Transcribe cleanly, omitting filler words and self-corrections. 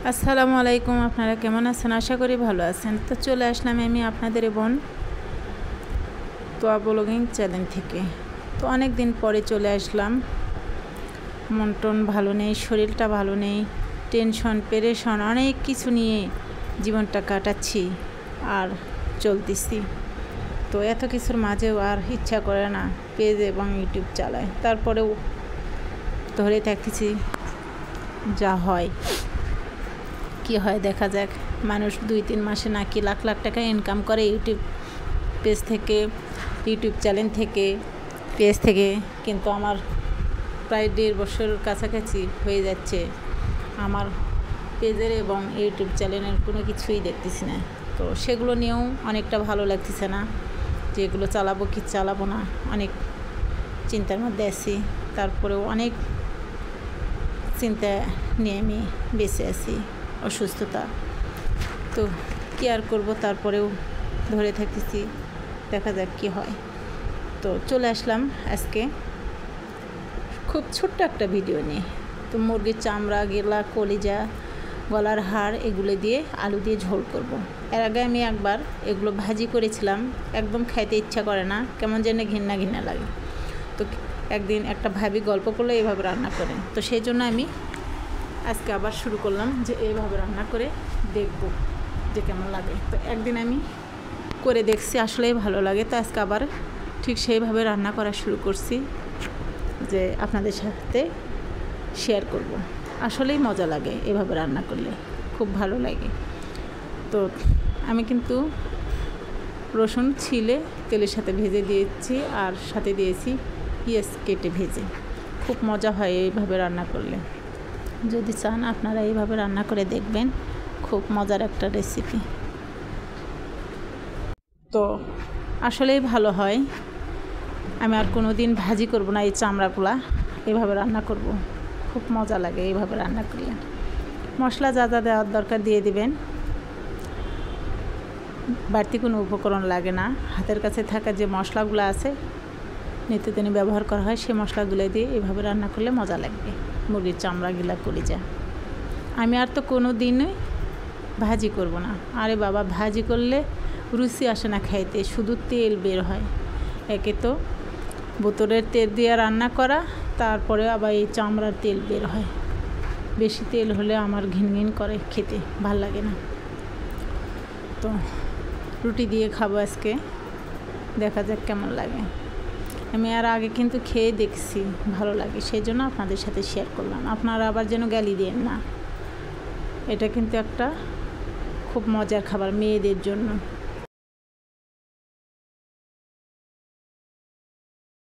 আসসালামু আলাইকুম। আপনারা কেমন আছেন? আশা করি ভালো আছেন। তো চলে আসলাম আমি আপনাদের বোন তোয়া ব্লগিং চ্যানেল থেকে। তো অনেক দিন পরে চলে আসলাম। মন টন ভালো নেই, শরীরটা ভালো নেই, টেনশন পেরেশান অনেক কিছু নিয়ে জীবনটা কাটাচ্ছি আর চলতেছি। তো এত কিছুর মাঝেও আর ইচ্ছা করে না পেজ এবং ইউটিউব চালায়, তারপরেও ধরে থাকতেছি। যা হয় কি হয় দেখা যাক। মানুষ 2-3 মাসে নাকি লাখ লাখ টাকা ইনকাম করে ইউটিউব পেজ থেকে, ইউটিউব চ্যানেল থেকে, পেজ থেকে। কিন্তু আমার প্রায় 1.5 বছরের কাছাকাছি হয়ে যাচ্ছে আমার পেজের এবং ইউটিউব চ্যানেলের কোনো কিছুই দেখতেছি না। তো সেগুলো নিয়েও অনেকটা ভালো লাগতেছে না যে এগুলো চালাবো কি চালাবো না, অনেক চিন্তার মধ্যে আছি। তারপরেও অনেক চিন্তা নিয়ে আমি বেঁচে আছি, অসুস্থতা। তো কি আর করবো, তারপরেও ধরে থাকতেছি, দেখা যাক কি হয়। তো চলে আসলাম আজকে খুব ছোট্ট একটা ভিডিও নিয়ে। তো মুরগির চামড়া, গেলা, কলিজা, গলার হাড় এগুলো দিয়ে আলু দিয়ে ঝোল করব। এর আগে আমি একবার এগুলো ভাজি করেছিলাম, একদম খাইতে ইচ্ছা করে না, কেমন যেন ঘৃণা ঘৃণা লাগে। তো একদিন একটা ভাবি গল্প করলো এইভাবে রান্না করেন, তো সেই জন্য আমি আজকে আবার শুরু করলাম যে এইভাবে রান্না করে দেখব যে কেমন লাগে। তো একদিন আমি করে দেখছি, আসলেই ভালো লাগে। তো আজকে আবার ঠিক সেইভাবে রান্না করা শুরু করছি, যে আপনাদের সাথে শেয়ার করব। আসলেই মজা লাগে এভাবে রান্না করলে, খুব ভালো লাগে। তো আমি কিন্তু রসুন ছিলে তেলের সাথে ভেজে দিয়েছি, আর সাথে দিয়েছি পেঁয়াজ কেটে ভেজে। খুব মজা হয় এইভাবে রান্না করলে। যদি চান আপনারা এইভাবে রান্না করে দেখবেন, খুব মজার একটা রেসিপি। তো আসলেই ভালো হয়। আমি আর কোনো দিন ভাজি করব না, এই চামড়াগুলা এভাবে রান্না করব। খুব মজা লাগে এইভাবে রান্না করলে। মশলা যা যা দেওয়ার দরকার দিয়ে দিবেন, বাড়তি কোনো উপকরণ লাগে না। হাতের কাছে থাকা যে মশলাগুলো আছে, নিত্যদিনে ব্যবহার করা হয়, সেই মশলাগুলো দিয়ে এভাবে রান্না করলে মজা লাগবে। মুরগির চামড়া, গিলা, কলিজা। আমি আর তো কোনো দিনই ভাজি করব না। আরে বাবা, ভাজি করলে রুচি আসে না খাইতে, শুধু তেল বের হয়। একে তো বোতলের তেল দিয়ে রান্না করা, তারপরে আবার এই চামড়ার তেল বের হয়। বেশি তেল হলে আমার ঘিনঘিন করে, খেতে ভাল লাগে না। তো রুটি দিয়ে খাবো আজকে, দেখা যাক কেমন লাগে। আমি আর আগে কিন্তু খেয়ে দেখছি, ভালো লাগে, সেই জন্য আপনাদের সাথে শেয়ার করলাম। আপনারা আবার যেন গালি দেন না। এটা কিন্তু একটা খুব মজার খাবার মেয়েদের জন্য।